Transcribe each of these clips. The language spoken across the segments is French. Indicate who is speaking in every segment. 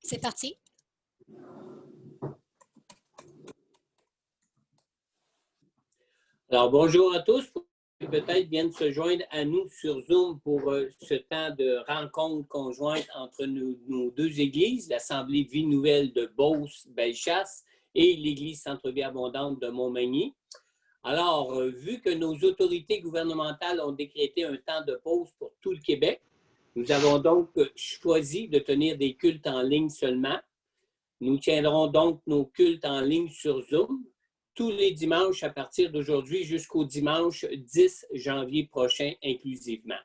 Speaker 1: C'est parti.
Speaker 2: Alors, bonjour à tous. Peut-être viennent se joindre à nous sur Zoom pour ce temps de rencontre conjointe entre nos deux églises, l'Assemblée Vie Nouvelle de Beauce-Bellechasse et l'Église Centre-Vie Abondante de Montmagny. Alors, vu que nos autorités gouvernementales ont décrété un temps de pause pour tout le Québec, nous avons donc choisi de tenir des cultes en ligne seulement. Nous tiendrons donc nos cultes en ligne sur Zoom tous les dimanches à partir d'aujourd'hui jusqu'au dimanche 10 janvier prochain inclusivement.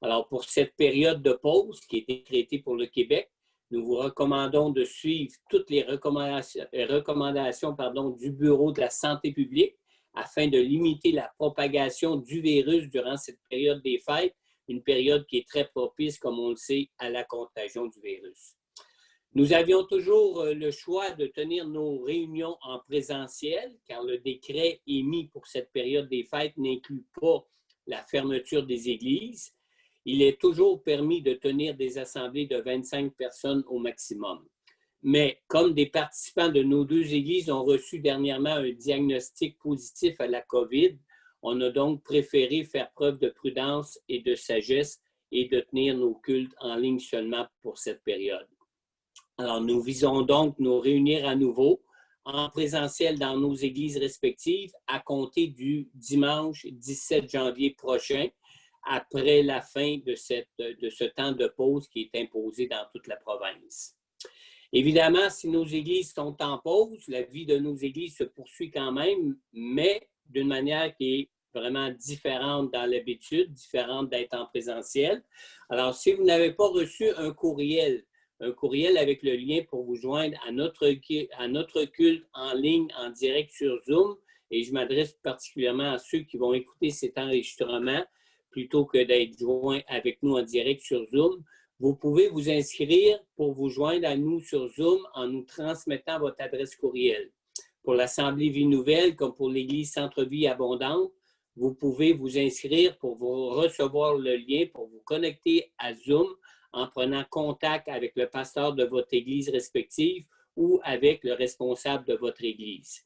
Speaker 2: Alors, pour cette période de pause qui est décrétée pour le Québec, nous vous recommandons de suivre toutes les recommandations du Bureau de la santé publique afin de limiter la propagation du virus durant cette période des fêtes, une période qui est très propice, comme on le sait, à la contagion du virus. Nous avions toujours le choix de tenir nos réunions en présentiel, car le décret émis pour cette période des fêtes n'inclut pas la fermeture des églises. Il est toujours permis de tenir des assemblées de 25 personnes au maximum. Mais comme des participants de nos deux églises ont reçu dernièrement un diagnostic positif à la COVID, on a donc préféré faire preuve de prudence et de sagesse et de tenir nos cultes en ligne seulement pour cette période. Alors, nous visons donc nous réunir à nouveau en présentiel dans nos églises respectives à compter du dimanche 17 janvier prochain, après la fin de ce temps de pause qui est imposé dans toute la province. Évidemment, si nos églises sont en pause, la vie de nos églises se poursuit quand même, mais d'une manière qui est vraiment différente dans l'habitude, différente d'être en présentiel. Alors, si vous n'avez pas reçu un courriel avec le lien pour vous joindre à notre culte en ligne, en direct sur Zoom, et je m'adresse particulièrement à ceux qui vont écouter cet enregistrement plutôt que d'être joints avec nous en direct sur Zoom. Vous pouvez vous inscrire pour vous joindre à nous sur Zoom en nous transmettant votre adresse courriel. Pour l'Assemblée Vie Nouvelle, comme pour l'Église Centre-Vie Abondante, vous pouvez vous inscrire pour vous recevoir le lien pour vous connecter à Zoom en prenant contact avec le pasteur de votre église respective ou avec le responsable de votre église.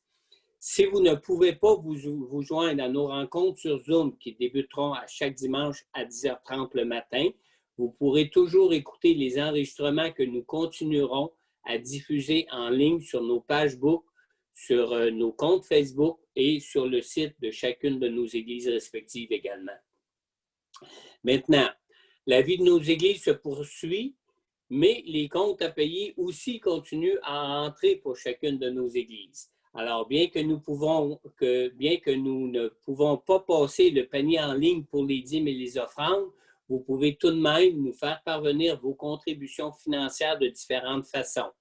Speaker 2: Si vous ne pouvez pas vous joindre à nos rencontres sur Zoom qui débuteront à chaque dimanche à 10h30 le matin, vous pourrez toujours écouter les enregistrements que nous continuerons à diffuser en ligne sur nos pages book, sur nos comptes Facebook et sur le site de chacune de nos églises respectives également. Maintenant, la vie de nos églises se poursuit, mais les comptes à payer aussi continuent à entrer pour chacune de nos églises. Alors, bien que nous ne pouvons pas passer le panier en ligne pour les dîmes et les offrandes, vous pouvez tout de même nous faire parvenir vos contributions financières de différentes façons.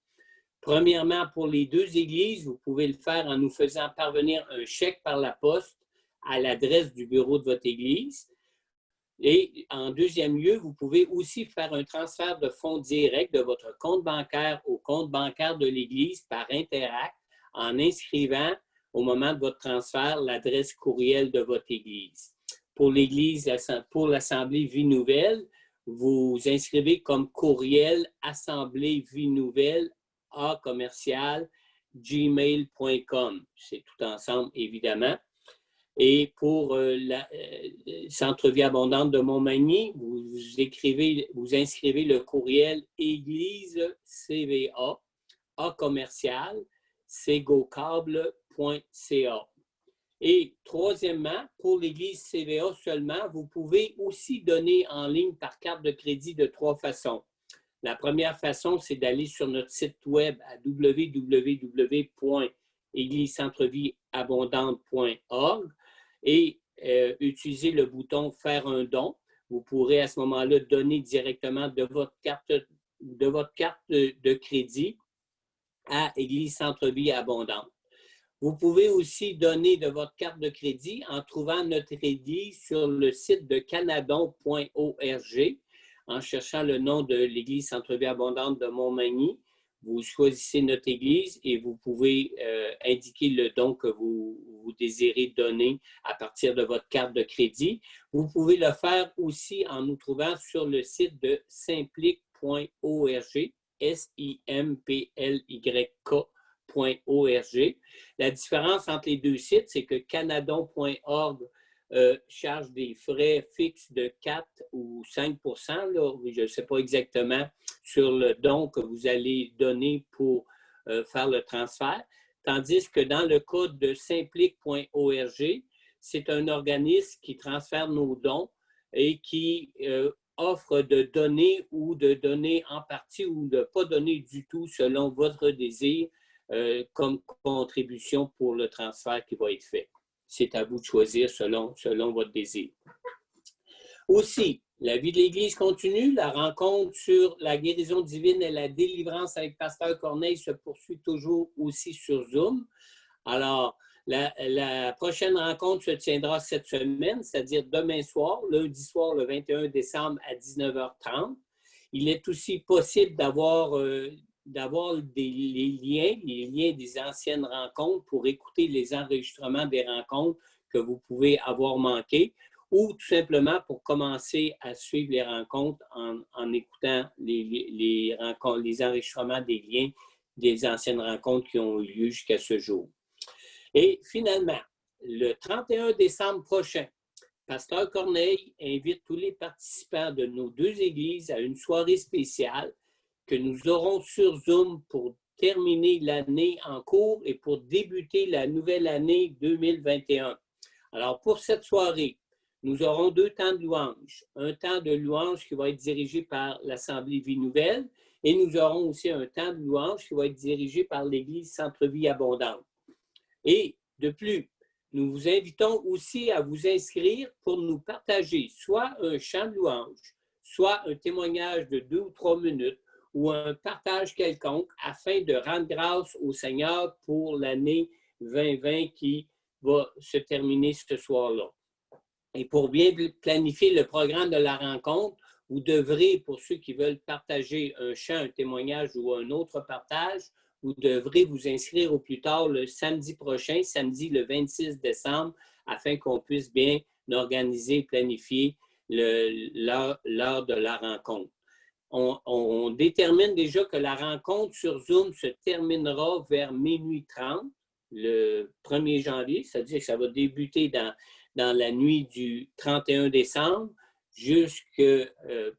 Speaker 2: Premièrement, pour les deux églises, vous pouvez le faire en nous faisant parvenir un chèque par la poste à l'adresse du bureau de votre église. Et en deuxième lieu, vous pouvez aussi faire un transfert de fonds direct de votre compte bancaire au compte bancaire de l'Église par Interact en inscrivant au moment de votre transfert l'adresse courriel de votre Église. Pour l'Assemblée Vie Nouvelle, vous inscrivez comme courriel Assemblée Vie Nouvelle @gmail.com. C'est tout ensemble, évidemment. Et pour la Centre-Vie Abondante de Montmagny, vous inscrivez le courriel Église CVA @segocable.ca. Et troisièmement, pour l'Église CVA seulement, vous pouvez aussi donner en ligne par carte de crédit de 3 façons. La première façon, c'est d'aller sur notre site web à www.églisecentrevieabondante.org et utiliser le bouton « Faire un don ». Vous pourrez à ce moment-là donner directement de votre carte de crédit à Église Centre-Vie Abondante. Vous pouvez aussi donner de votre carte de crédit en trouvant notre église sur le site de canadon.org. En cherchant le nom de l'Église Centre-Vie Abondante de Montmagny, vous choisissez notre église et vous pouvez indiquer le don que vous désirez donner à partir de votre carte de crédit. Vous pouvez le faire aussi en nous trouvant sur le site de simplic.org simplyk.org. La différence entre les deux sites, c'est que canadon.org charge des frais fixes de 4 ou 5 là, je ne sais pas exactement, sur le don que vous allez donner pour faire le transfert. Tandis que dans le cas de simplyk.org, c'est un organisme qui transfère nos dons et qui offre de donner ou de donner en partie ou de ne pas donner du tout selon votre désir comme contribution pour le transfert qui va être fait. C'est à vous de choisir selon votre désir. Aussi, la vie de l'Église continue. La rencontre sur la guérison divine et la délivrance avec Pasteur Corneille se poursuit toujours aussi sur Zoom. Alors, la prochaine rencontre se tiendra cette semaine, c'est-à-dire demain soir, lundi soir, le 21 décembre à 19h30. Il est aussi possible d'avoir les liens des anciennes rencontres pour écouter les enregistrements des rencontres que vous pouvez avoir manquées ou tout simplement pour commencer à suivre les rencontres en écoutant les enregistrements des liens des anciennes rencontres qui ont eu lieu jusqu'à ce jour. Et finalement, le 31 décembre prochain, Pasteur Corneille invite tous les participants de nos deux églises à une soirée spéciale que nous aurons sur Zoom pour terminer l'année en cours et pour débuter la nouvelle année 2021. Alors, pour cette soirée, nous aurons 2 temps de louange. Un temps de louange qui va être dirigé par l'Assemblée Vie Nouvelle et nous aurons aussi un temps de louange qui va être dirigé par l'Église Centre-Vie Abondante. Et de plus, nous vous invitons aussi à vous inscrire pour nous partager soit un chant de louange, soit un témoignage de 2 ou 3 minutes ou un partage quelconque afin de rendre grâce au Seigneur pour l'année 2020 qui va se terminer ce soir-là. Et pour bien planifier le programme de la rencontre, vous devrez, pour ceux qui veulent partager un chant, un témoignage ou un autre partage, vous devrez vous inscrire au plus tard le samedi prochain, samedi le 26 décembre, afin qu'on puisse bien organiser et planifier l'heure de la rencontre. On détermine déjà que la rencontre sur Zoom se terminera vers minuit 30, le 1er janvier, c'est-à-dire que ça va débuter dans la nuit du 31 décembre jusqu'à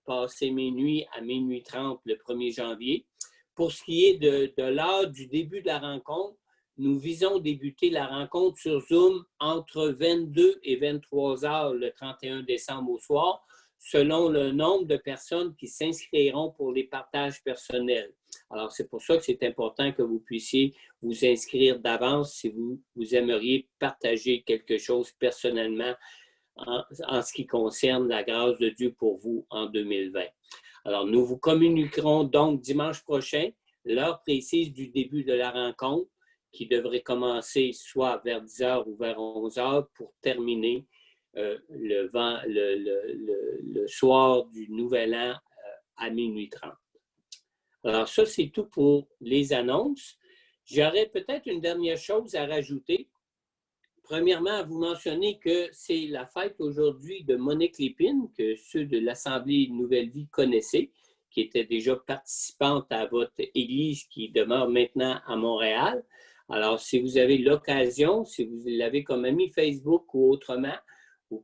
Speaker 2: passer minuit à minuit 30 le 1er janvier. Pour ce qui est de l'heure du début de la rencontre, nous visons débuter la rencontre sur Zoom entre 22 et 23 heures le 31 décembre au soir, selon le nombre de personnes qui s'inscriront pour les partages personnels. Alors, c'est pour ça que c'est important que vous puissiez vous inscrire d'avance si vous aimeriez partager quelque chose personnellement en ce qui concerne la grâce de Dieu pour vous en 2020. Alors, nous vous communiquerons donc dimanche prochain l'heure précise du début de la rencontre qui devrait commencer soit vers 10h ou vers 11h pour terminer le soir du Nouvel An à minuit 30. Alors, ça, c'est tout pour les annonces. J'aurais peut-être une dernière chose à rajouter. Premièrement, à vous mentionner que c'est la fête aujourd'hui de Monique Lépine, que ceux de l'Assemblée Nouvelle Vie connaissaient, qui était déjà participante à votre église qui demeure maintenant à Montréal. Alors, si vous avez l'occasion, si vous l'avez comme ami Facebook ou autrement, vous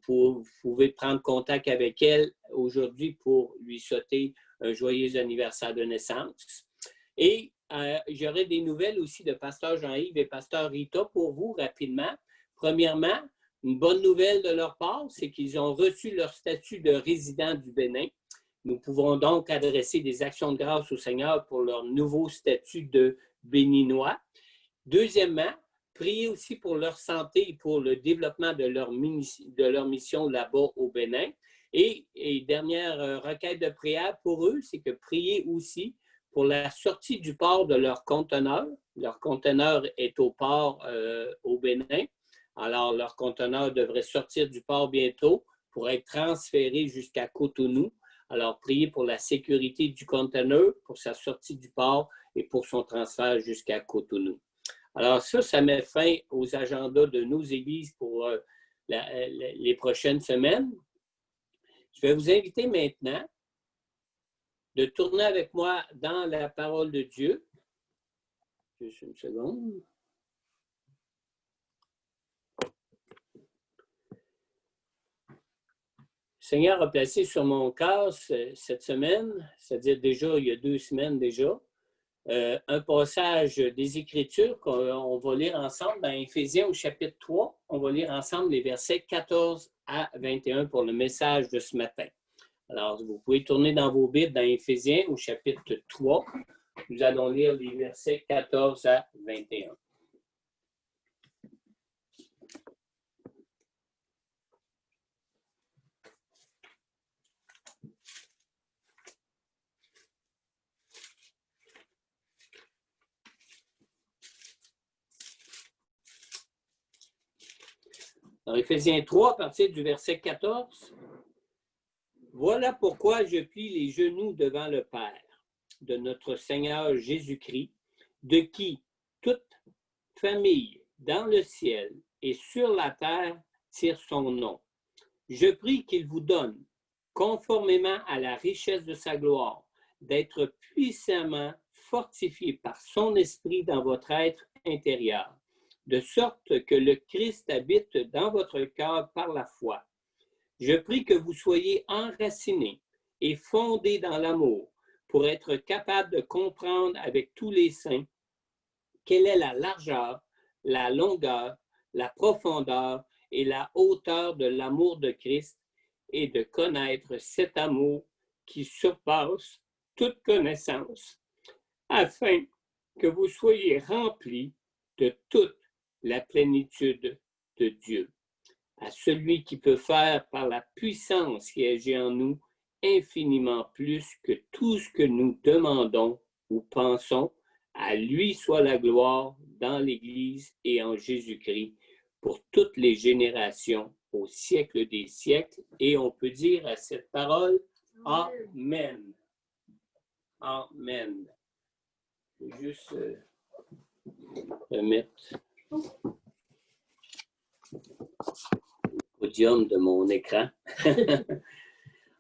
Speaker 2: pouvez prendre contact avec elle aujourd'hui pour lui souhaiter un joyeux anniversaire de naissance. Et j'aurai des nouvelles aussi de Pasteur Jean-Yves et Pasteur Rita pour vous rapidement. Premièrement, une bonne nouvelle de leur part, c'est qu'ils ont reçu leur statut de résident du Bénin. Nous pouvons donc adresser des actions de grâce au Seigneur pour leur nouveau statut de Béninois. Deuxièmement, priez aussi pour leur santé et pour le développement de leur mission là-bas au Bénin. Et dernière requête de prière pour eux, c'est que priez aussi pour la sortie du port de leur conteneur. Leur conteneur est au port au Bénin. Alors, leur conteneur devrait sortir du port bientôt pour être transféré jusqu'à Cotonou. Alors, priez pour la sécurité du conteneur, pour sa sortie du port et pour son transfert jusqu'à Cotonou. Alors, ça met fin aux agendas de nos églises pour les prochaines semaines. Je vais vous inviter maintenant de tourner avec moi dans la parole de Dieu. Juste une seconde. Le Seigneur a placé sur mon cœur cette semaine, c'est-à-dire déjà il y a 2 semaines déjà, un passage des Écritures qu'on va lire ensemble dans Éphésiens au chapitre 3. On va lire ensemble les versets 14 à 21 pour le message de ce matin. Alors, vous pouvez tourner dans vos Bibles dans Éphésiens au chapitre 3. Nous allons lire les versets 14 à 21. Dans Éphésiens 3, à partir du verset 14, « Voilà pourquoi je plie les genoux devant le Père de notre Seigneur Jésus-Christ, de qui toute famille dans le ciel et sur la terre tire son nom. Je prie qu'il vous donne, conformément à la richesse de sa gloire, d'être puissamment fortifié par son esprit dans votre être intérieur, de sorte que le Christ habite dans votre cœur par la foi. Je prie que vous soyez enracinés et fondés dans l'amour pour être capables de comprendre avec tous les saints quelle est la largeur, la longueur, la profondeur et la hauteur de l'amour de Christ et de connaître cet amour qui surpasse toute connaissance, afin que vous soyez remplis de toute la plénitude de Dieu. À celui qui peut faire par la puissance qui agit en nous infiniment plus que tout ce que nous demandons ou pensons, à lui soit la gloire dans l'Église et en Jésus-Christ pour toutes les générations, au siècle des siècles. Et on peut dire à cette parole, Amen. Amen. Je vais juste remettre le podium de mon écran.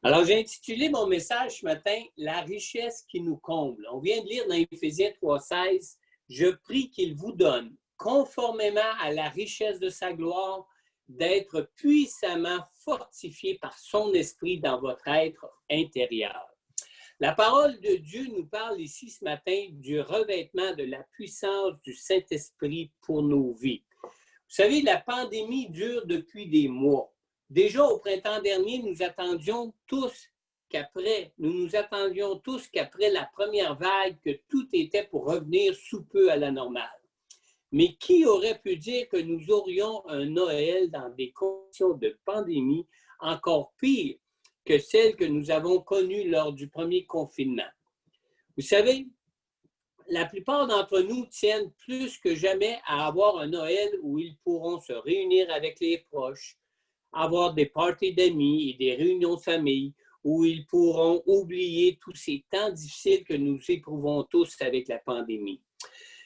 Speaker 2: Alors, j'ai intitulé mon message ce matin « La richesse qui nous comble ». On vient de lire dans Éphésiens 3,16 « Je prie qu'il vous donne, conformément à la richesse de sa gloire, d'être puissamment fortifié par son esprit dans votre être intérieur. » La parole de Dieu nous parle ici ce matin du revêtement de la puissance du Saint-Esprit pour nos vies. Vous savez, la pandémie dure depuis des mois. Déjà au printemps dernier, nous nous attendions tous qu'après la première vague, que tout était pour revenir sous peu à la normale. Mais qui aurait pu dire que nous aurions un Noël dans des conditions de pandémie encore pires que celles que nous avons connues lors du premier confinement? Vous savez, la plupart d'entre nous tiennent plus que jamais à avoir un Noël où ils pourront se réunir avec les proches, avoir des parties d'amis et des réunions de famille, où ils pourront oublier tous ces temps difficiles que nous éprouvons tous avec la pandémie.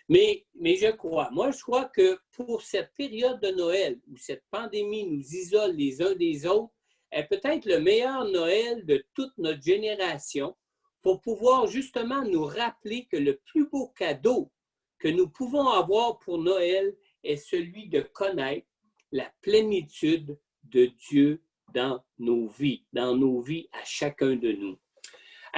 Speaker 2: Mais je crois que pour cette période de Noël où cette pandémie nous isole les uns des autres, est peut-être le meilleur Noël de toute notre génération pour pouvoir justement nous rappeler que le plus beau cadeau que nous pouvons avoir pour Noël est celui de connaître la plénitude de Dieu dans nos vies à chacun de nous.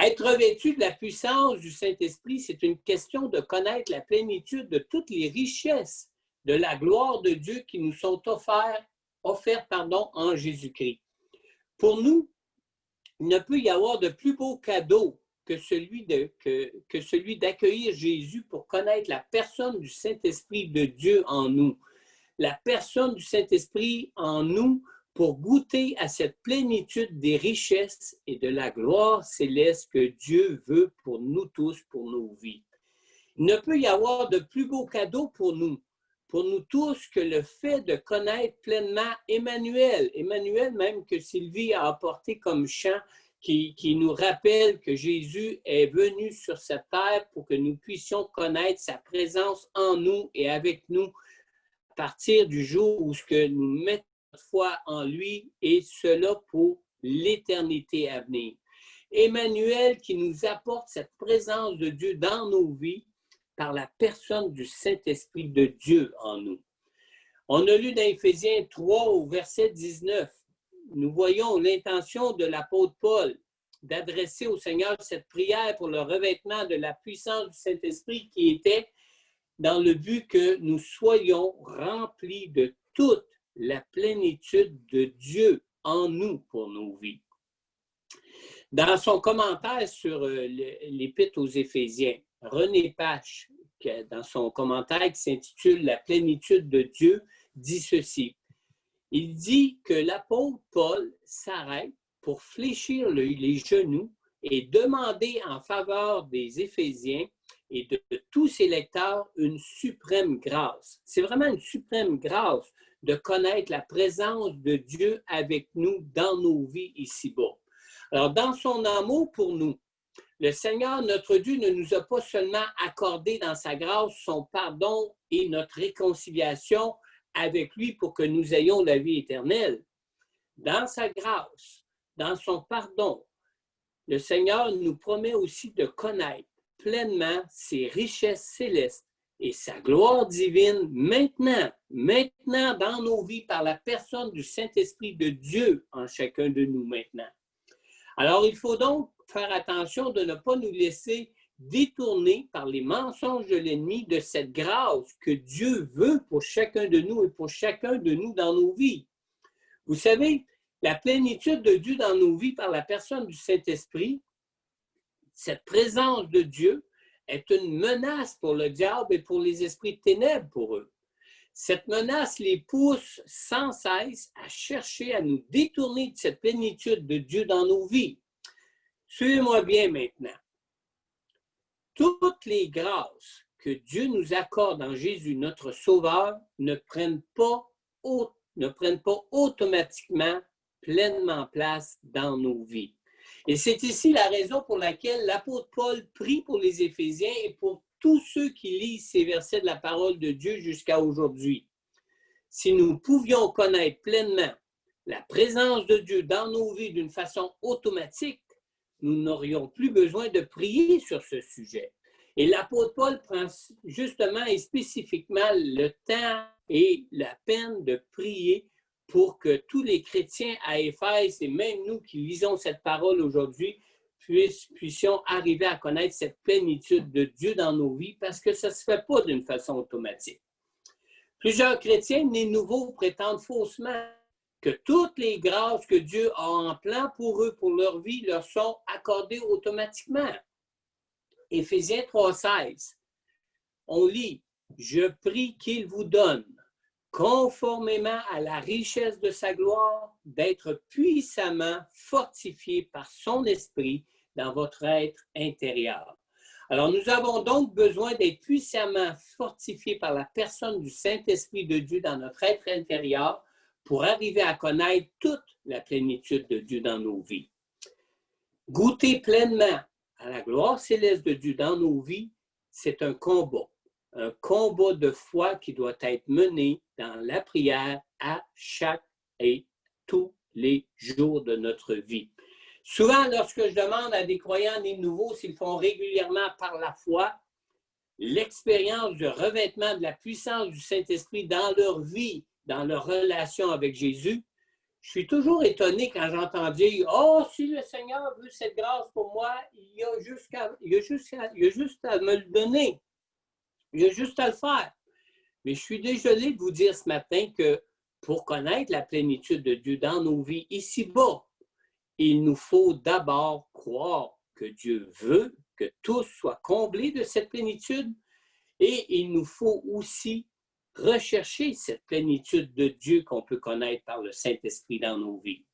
Speaker 2: Être revêtu de la puissance du Saint-Esprit, c'est une question de connaître la plénitude de toutes les richesses de la gloire de Dieu qui nous sont offertes en Jésus-Christ. Pour nous, il ne peut y avoir de plus beau cadeau que celui d'accueillir Jésus pour connaître la personne du Saint-Esprit de Dieu en nous. La personne du Saint-Esprit en nous pour goûter à cette plénitude des richesses et de la gloire céleste que Dieu veut pour nous tous, pour nos vies. Il ne peut y avoir de plus beau cadeau pour nous tous, que le fait de connaître pleinement Emmanuel. Emmanuel, même que Sylvie a apporté comme chant, qui nous rappelle que Jésus est venu sur cette terre pour que nous puissions connaître sa présence en nous et avec nous à partir du jour où nous mettons notre foi en lui, et cela pour l'éternité à venir. Emmanuel qui nous apporte cette présence de Dieu dans nos vies par la personne du Saint-Esprit de Dieu en nous. On a lu dans Éphésiens 3 au verset 19, nous voyons l'intention de l'apôtre Paul d'adresser au Seigneur cette prière pour le revêtement de la puissance du Saint-Esprit qui était dans le but que nous soyons remplis de toute la plénitude de Dieu en nous pour nos vies. Dans son commentaire sur l'Épître aux Éphésiens, René Pache, dans son commentaire qui s'intitule « La plénitude de Dieu », dit ceci. Il dit que l'apôtre Paul s'arrête pour fléchir les genoux et demander en faveur des Éphésiens et de tous ses lecteurs une suprême grâce. C'est vraiment une suprême grâce de connaître la présence de Dieu avec nous dans nos vies ici-bas. Alors, dans son amour pour nous, le Seigneur, notre Dieu, ne nous a pas seulement accordé dans sa grâce son pardon et notre réconciliation avec lui pour que nous ayons la vie éternelle. Dans sa grâce, dans son pardon, le Seigneur nous promet aussi de connaître pleinement ses richesses célestes et sa gloire divine maintenant dans nos vies par la personne du Saint-Esprit de Dieu en chacun de nous maintenant. Alors, il faut donc faire attention de ne pas nous laisser détourner par les mensonges de l'ennemi de cette grâce que Dieu veut pour chacun de nous et pour chacun de nous dans nos vies. Vous savez, la plénitude de Dieu dans nos vies par la personne du Saint-Esprit, cette présence de Dieu est une menace pour le diable et pour les esprits de ténèbres pour eux. Cette menace les pousse sans cesse à chercher à nous détourner de cette plénitude de Dieu dans nos vies. Suivez-moi bien maintenant. Toutes les grâces que Dieu nous accorde en Jésus, notre Sauveur, ne prennent pas automatiquement pleinement place dans nos vies. Et c'est ici la raison pour laquelle l'apôtre Paul prie pour les Éphésiens et pour tous ceux qui lisent ces versets de la parole de Dieu jusqu'à aujourd'hui. Si nous pouvions connaître pleinement la présence de Dieu dans nos vies d'une façon automatique, nous n'aurions plus besoin de prier sur ce sujet. Et l'apôtre Paul prend justement et spécifiquement le temps et la peine de prier pour que tous les chrétiens à Éphèse, et même nous qui lisons cette parole aujourd'hui, puissions arriver à connaître cette plénitude de Dieu dans nos vies, parce que ça ne se fait pas d'une façon automatique. Plusieurs chrétiens nés nouveaux prétendent faussement que toutes les grâces que Dieu a en plan pour eux, pour leur vie, leur sont accordées automatiquement. Éphésiens 3,16, on lit « Je prie qu'il vous donne, conformément à la richesse de sa gloire, d'être puissamment fortifié par son esprit dans votre être intérieur. » Alors, nous avons donc besoin d'être puissamment fortifiés par la personne du Saint-Esprit de Dieu dans notre être intérieur pour arriver à connaître toute la plénitude de Dieu dans nos vies. Goûter pleinement à la gloire céleste de Dieu dans nos vies, c'est un combat de foi qui doit être mené dans la prière à chaque et tous les jours de notre vie. Souvent, lorsque je demande à des croyants nés nouveaux s'ils font régulièrement par la foi l'expérience du revêtement de la puissance du Saint-Esprit dans leur vie, dans leur relation avec Jésus, je suis toujours étonné quand j'entends dire « Oh, si le Seigneur veut cette grâce pour moi, il y a juste à me le donner. Il y a juste à le faire. » Mais je suis désolé de vous dire ce matin que pour connaître la plénitude de Dieu dans nos vies ici-bas, il nous faut d'abord croire que Dieu veut que tous soient comblés de cette plénitude et il nous faut aussi rechercher cette plénitude de Dieu qu'on peut connaître par le Saint-Esprit dans nos vies.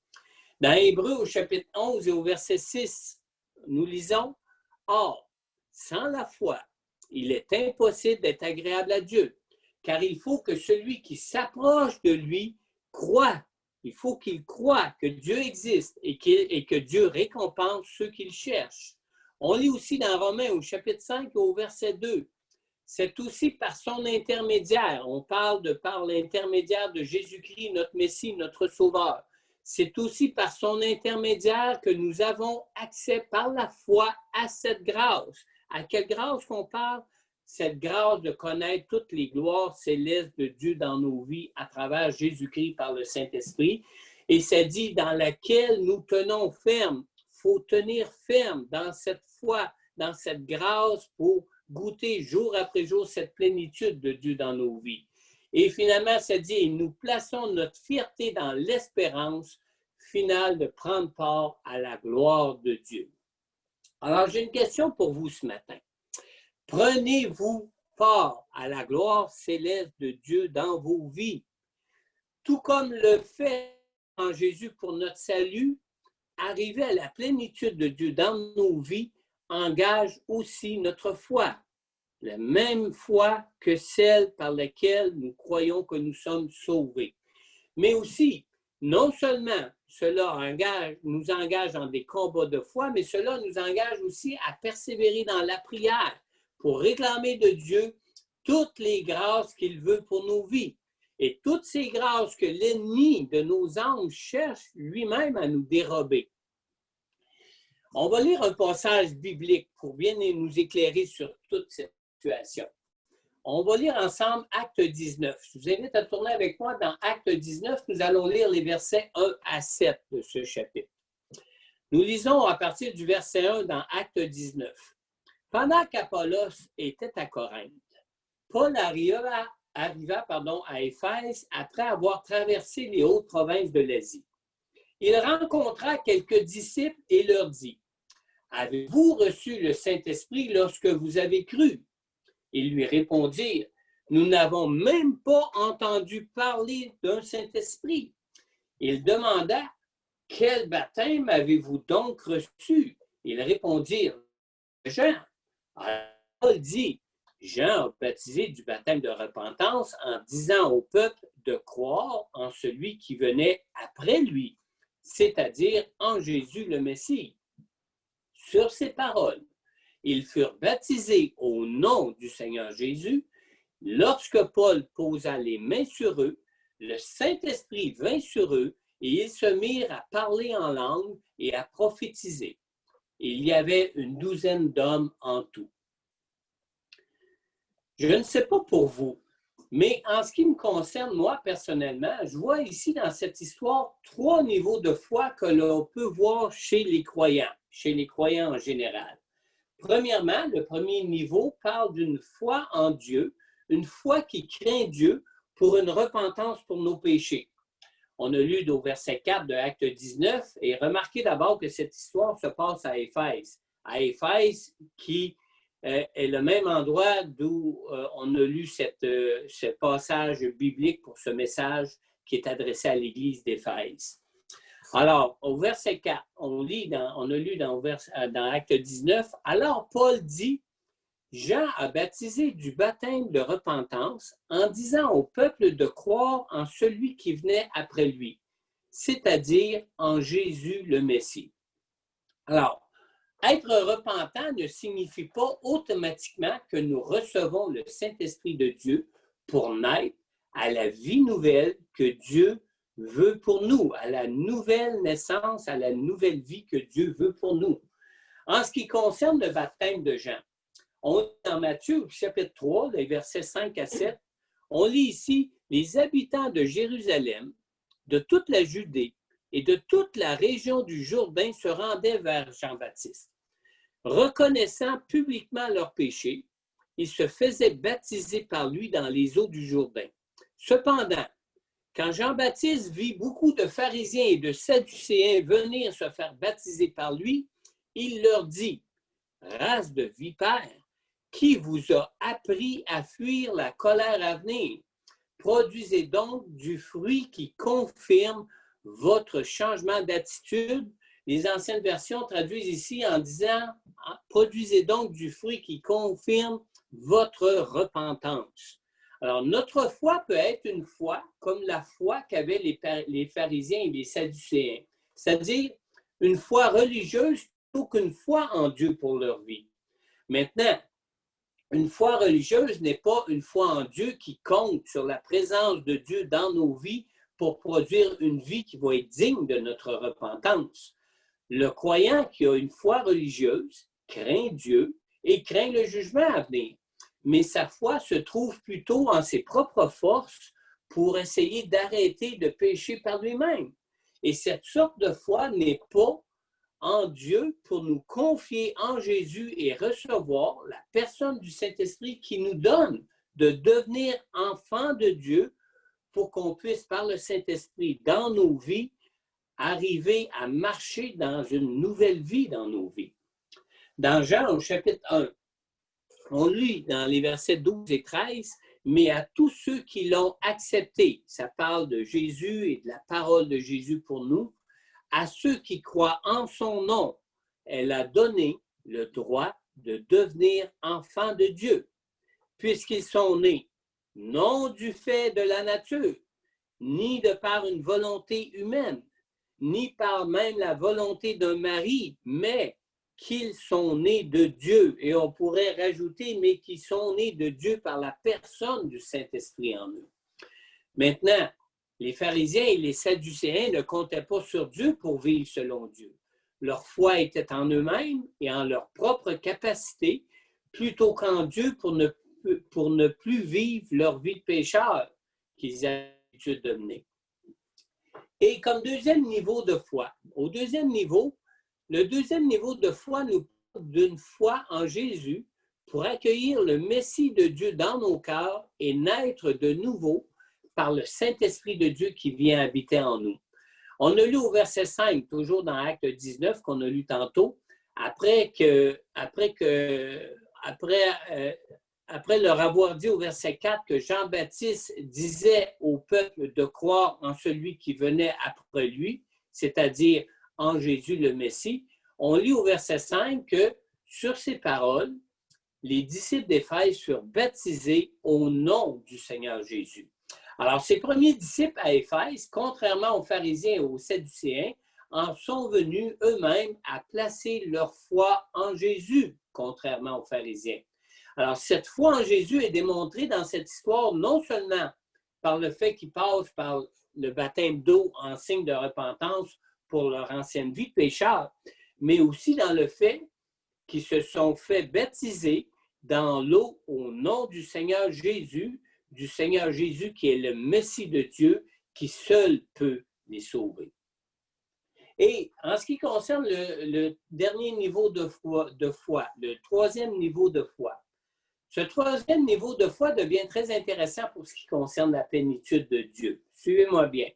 Speaker 2: Dans Hébreux, au chapitre 11 et au verset 6, nous lisons « Or, sans la foi, il est impossible d'être agréable à Dieu, car il faut que celui qui s'approche de lui croie. Il faut qu'il croie que Dieu existe et que Dieu récompense ceux qui le cherchent. » On lit aussi dans Romains, au chapitre 5 et au verset 2, c'est aussi par son intermédiaire, on parle de par l'intermédiaire de Jésus-Christ, notre Messie, notre Sauveur. C'est aussi par son intermédiaire que nous avons accès par la foi à cette grâce. À quelle grâce qu'on parle? Cette grâce de connaître toutes les gloires célestes de Dieu dans nos vies à travers Jésus-Christ par le Saint-Esprit. Et ça dit dans laquelle nous tenons ferme. Il faut tenir ferme dans cette foi, dans cette grâce pour goûter jour après jour cette plénitude de Dieu dans nos vies. Et finalement, ça dit, nous plaçons notre fierté dans l'espérance finale de prendre part à la gloire de Dieu. Alors, j'ai une question pour vous ce matin. Prenez-vous part à la gloire céleste de Dieu dans vos vies? Tout comme le fait en Jésus pour notre salut, arriver à la plénitude de Dieu dans nos vies engage aussi notre foi. La même foi que celle par laquelle nous croyons que nous sommes sauvés. Mais aussi, non seulement cela nous engage dans des combats de foi, mais cela nous engage aussi à persévérer dans la prière pour réclamer de Dieu toutes les grâces qu'il veut pour nos vies. Et toutes ces grâces que l'ennemi de nos âmes cherche lui-même à nous dérober. On va lire un passage biblique pour bien nous éclairer sur toute cette situation. On va lire ensemble Acte 19. Je vous invite à tourner avec moi dans Acte 19. Nous allons lire les versets 1 à 7 de ce chapitre. Nous lisons à partir du verset 1 dans Acte 19. Pendant qu'Apollos était à Corinthe, Paul arriva à Éphèse après avoir traversé les hautes provinces de l'Asie. Il rencontra quelques disciples et leur dit, « Avez-vous reçu le Saint-Esprit lorsque vous avez cru? » Ils lui répondirent, « Nous n'avons même pas entendu parler d'un Saint-Esprit. » Il demanda, « Quel baptême avez-vous donc reçu? » Ils répondirent, « Jean. » Alors Paul dit, « Jean a baptisé du baptême de repentance en disant au peuple de croire en celui qui venait après lui, c'est-à-dire en Jésus le Messie. » Sur ces paroles, ils furent baptisés au nom du Seigneur Jésus. Lorsque Paul posa les mains sur eux, le Saint-Esprit vint sur eux et ils se mirent à parler en langue et à prophétiser. Il y avait une douzaine d'hommes en tout. Je ne sais pas pour vous, mais en ce qui me concerne, moi personnellement, je vois ici dans cette histoire 3 niveaux de foi que l'on peut voir chez les croyants en général. Premièrement, le premier niveau parle d'une foi en Dieu, une foi qui craint Dieu pour une repentance pour nos péchés. On a lu au verset 4 de Acte 19 et remarquez d'abord que cette histoire se passe à Éphèse. À Éphèse, qui est le même endroit d'où on a lu ce passage biblique pour ce message qui est adressé à l'Église d'Éphèse. Alors, au verset 4, on a lu dans Acte 19, « Alors Paul dit, Jean a baptisé du baptême de repentance en disant au peuple de croire en celui qui venait après lui, c'est-à-dire en Jésus le Messie. » Alors, être repentant ne signifie pas automatiquement que nous recevons le Saint-Esprit de Dieu pour naître à la vie nouvelle que Dieu veut pour nous, à la nouvelle naissance, à la nouvelle vie que Dieu veut pour nous. En ce qui concerne le baptême de Jean, on lit dans Matthieu, chapitre 3, les versets 5 à 7, on lit ici « Les habitants de Jérusalem, de toute la Judée et de toute la région du Jourdain se rendaient vers Jean-Baptiste. Reconnaissant publiquement leurs péchés, ils se faisaient baptiser par lui dans les eaux du Jourdain. Cependant, quand Jean-Baptiste vit beaucoup de pharisiens et de sadducéens venir se faire baptiser par lui, il leur dit, « Race de vipères, qui vous a appris à fuir la colère à venir? Produisez donc du fruit qui confirme votre changement d'attitude. » Les anciennes versions traduisent ici en disant « Produisez donc du fruit qui confirme votre repentance. » Alors, notre foi peut être une foi comme la foi qu'avaient les pharisiens et les sadducéens, c'est-à-dire une foi religieuse plutôt qu'une foi en Dieu pour leur vie. Maintenant, une foi religieuse n'est pas une foi en Dieu qui compte sur la présence de Dieu dans nos vies pour produire une vie qui va être digne de notre repentance. Le croyant qui a une foi religieuse craint Dieu et craint le jugement à venir. Mais sa foi se trouve plutôt en ses propres forces pour essayer d'arrêter de pécher par lui-même. Et cette sorte de foi n'est pas en Dieu pour nous confier en Jésus et recevoir la personne du Saint-Esprit qui nous donne de devenir enfants de Dieu pour qu'on puisse, par le Saint-Esprit, dans nos vies, arriver à marcher dans une nouvelle vie dans nos vies. Dans Jean, au chapitre 1, on lit dans les versets 12 et 13, « Mais à tous ceux qui l'ont accepté », ça parle de Jésus et de la parole de Jésus pour nous, « à ceux qui croient en son nom, elle a donné le droit de devenir enfants de Dieu, puisqu'ils sont nés, non du fait de la nature, ni de par une volonté humaine, ni par même la volonté d'un mari, mais qu'ils sont nés de Dieu. » Et on pourrait rajouter, mais qui sont nés de Dieu par la personne du Saint-Esprit en eux. Maintenant, les pharisiens et les sadducéens ne comptaient pas sur Dieu pour vivre selon Dieu. Leur foi était en eux-mêmes et en leur propre capacité, plutôt qu'en Dieu pour ne plus vivre leur vie de pécheur qu'ils avaient l'habitude de mener. Et comme deuxième niveau de foi, le deuxième niveau de foi nous parle d'une foi en Jésus pour accueillir le Messie de Dieu dans nos cœurs et naître de nouveau par le Saint-Esprit de Dieu qui vient habiter en nous. On a lu au verset 5, toujours dans Acte 19, qu'on a lu tantôt, après leur avoir dit au verset 4 que Jean-Baptiste disait au peuple de croire en celui qui venait après lui, c'est-à-dire en Jésus le Messie, on lit au verset 5 que sur ces paroles, les disciples d'Éphèse furent baptisés au nom du Seigneur Jésus. Alors, ces premiers disciples à Éphèse, contrairement aux pharisiens et aux sadducéens, en sont venus eux-mêmes à placer leur foi en Jésus, contrairement aux pharisiens. Alors, cette foi en Jésus est démontrée dans cette histoire non seulement par le fait qu'ils passent par le baptême d'eau en signe de repentance pour leur ancienne vie de pécheur, mais aussi dans le fait qu'ils se sont fait baptiser dans l'eau au nom du Seigneur Jésus qui est le Messie de Dieu, qui seul peut les sauver. Et en ce qui concerne le dernier niveau de foi, le troisième niveau de foi, ce troisième niveau de foi devient très intéressant pour ce qui concerne la plénitude de Dieu. Suivez-moi bien.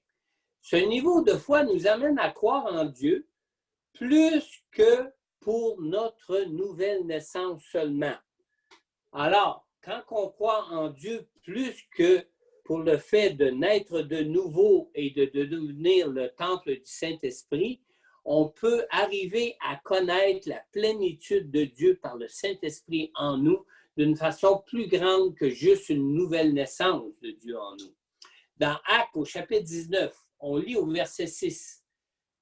Speaker 2: Ce niveau de foi nous amène à croire en Dieu plus que pour notre nouvelle naissance seulement. Alors, quand on croit en Dieu plus que pour le fait de naître de nouveau et de devenir le temple du Saint-Esprit, on peut arriver à connaître la plénitude de Dieu par le Saint-Esprit en nous d'une façon plus grande que juste une nouvelle naissance de Dieu en nous. Dans Actes, au chapitre 19, on lit au verset 6,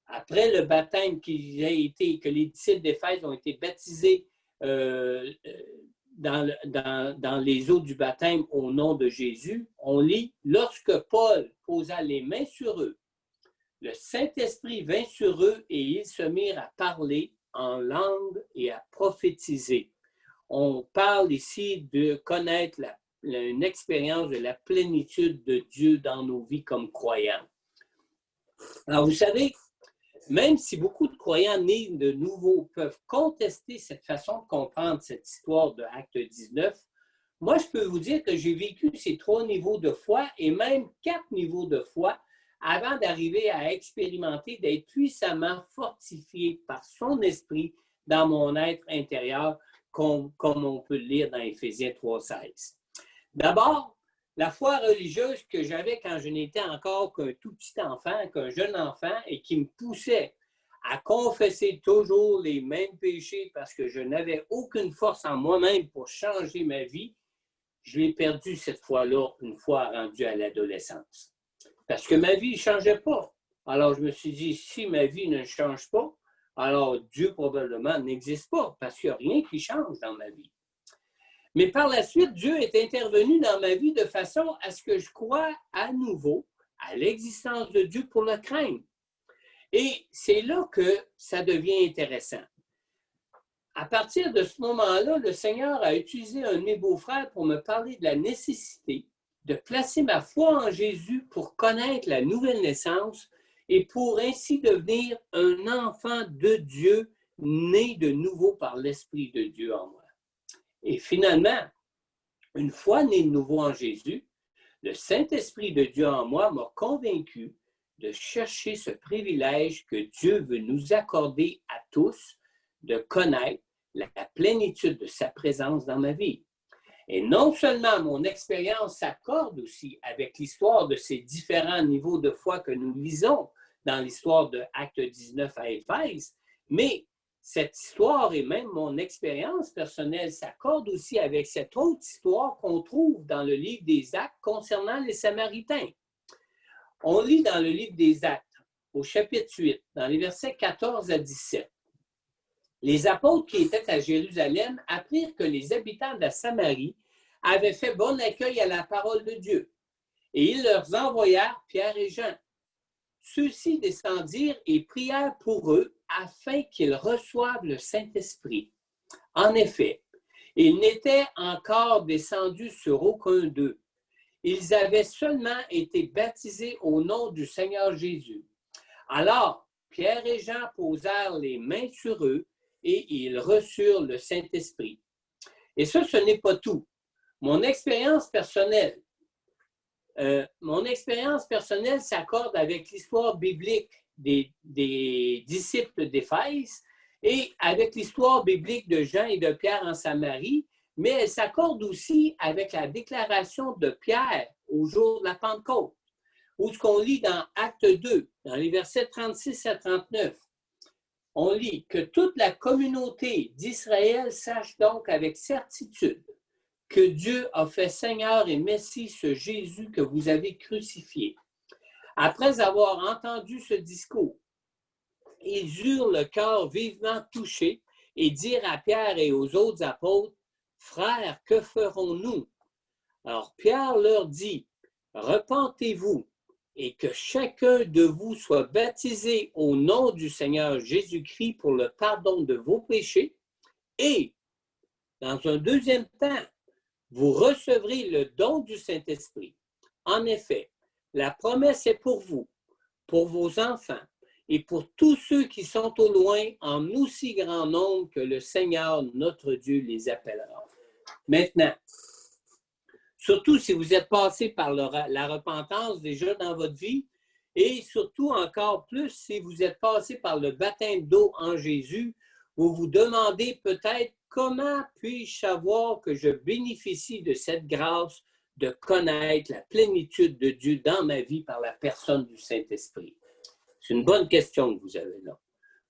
Speaker 2: après le baptême que les disciples d'Éphèse ont été baptisés dans les eaux du baptême au nom de Jésus, on lit « Lorsque Paul posa les mains sur eux, le Saint-Esprit vint sur eux et ils se mirent à parler en langue et à prophétiser. » On parle ici de connaître une expérience de la plénitude de Dieu dans nos vies comme croyants. Alors, vous savez, même si beaucoup de croyants nés de nouveau peuvent contester cette façon de comprendre cette histoire de Acte 19, moi, je peux vous dire que j'ai vécu ces 3 niveaux de foi et même 4 niveaux de foi avant d'arriver à expérimenter d'être puissamment fortifié par son esprit dans mon être intérieur, comme on peut le lire dans Éphésiens 3,16. D'abord, la foi religieuse que j'avais quand je n'étais encore qu'un tout petit enfant, qu'un jeune enfant, et qui me poussait à confesser toujours les mêmes péchés parce que je n'avais aucune force en moi-même pour changer ma vie, je l'ai perdu cette foi-là une fois rendu à l'adolescence. Parce que ma vie ne changeait pas. Alors je me suis dit, si ma vie ne change pas, alors Dieu probablement n'existe pas parce qu'il n'y a rien qui change dans ma vie. Mais par la suite, Dieu est intervenu dans ma vie de façon à ce que je croie à nouveau à l'existence de Dieu pour le craindre. Et c'est là que ça devient intéressant. À partir de ce moment-là, le Seigneur a utilisé un de mes beaux-frères pour me parler de la nécessité de placer ma foi en Jésus pour connaître la nouvelle naissance et pour ainsi devenir un enfant de Dieu né de nouveau par l'Esprit de Dieu en moi. Et finalement, une fois né de nouveau en Jésus, le Saint-Esprit de Dieu en moi m'a convaincu de chercher ce privilège que Dieu veut nous accorder à tous, de connaître la plénitude de sa présence dans ma vie. Et non seulement mon expérience s'accorde aussi avec l'histoire de ces différents niveaux de foi que nous lisons dans l'histoire de Acte 19 à Éphèse, mais cette histoire et même mon expérience personnelle s'accorde aussi avec cette autre histoire qu'on trouve dans le livre des Actes concernant les Samaritains. On lit dans le livre des Actes, au chapitre 8, dans les versets 14 à 17. Les apôtres qui étaient à Jérusalem apprirent que les habitants de la Samarie avaient fait bon accueil à la parole de Dieu. Et ils leur envoyèrent Pierre et Jean. Ceux-ci descendirent et prièrent pour eux afin qu'ils reçoivent le Saint-Esprit. En effet, ils n'étaient encore descendus sur aucun d'eux. Ils avaient seulement été baptisés au nom du Seigneur Jésus. Alors, Pierre et Jean posèrent les mains sur eux et ils reçurent le Saint-Esprit. Et ça, ce n'est pas tout. Mon expérience personnelle s'accorde avec l'histoire biblique des disciples d'Éphèse et avec l'histoire biblique de Jean et de Pierre en Samarie, mais elle s'accorde aussi avec la déclaration de Pierre au jour de la Pentecôte, où ce qu'on lit dans Acte 2, dans les versets 36 à 39. On lit que toute la communauté d'Israël sache donc avec certitude que Dieu a fait Seigneur et Messie ce Jésus que vous avez crucifié. Après avoir entendu ce discours, ils eurent le cœur vivement touché et dirent à Pierre et aux autres apôtres, « Frères, que ferons-nous? » Alors Pierre leur dit, « Repentez-vous et que chacun de vous soit baptisé au nom du Seigneur Jésus-Christ pour le pardon de vos péchés et, dans un deuxième temps, vous recevrez le don du Saint-Esprit. En effet, la promesse est pour vous, pour vos enfants et pour tous ceux qui sont au loin en aussi grand nombre que le Seigneur, notre Dieu, les appellera. » Maintenant, surtout si vous êtes passé par la repentance déjà dans votre vie et surtout encore plus si vous êtes passé par le baptême d'eau en Jésus, vous vous demandez peut-être comment puis-je savoir que je bénéficie de cette grâce de connaître la plénitude de Dieu dans ma vie par la personne du Saint-Esprit? C'est une bonne question que vous avez là.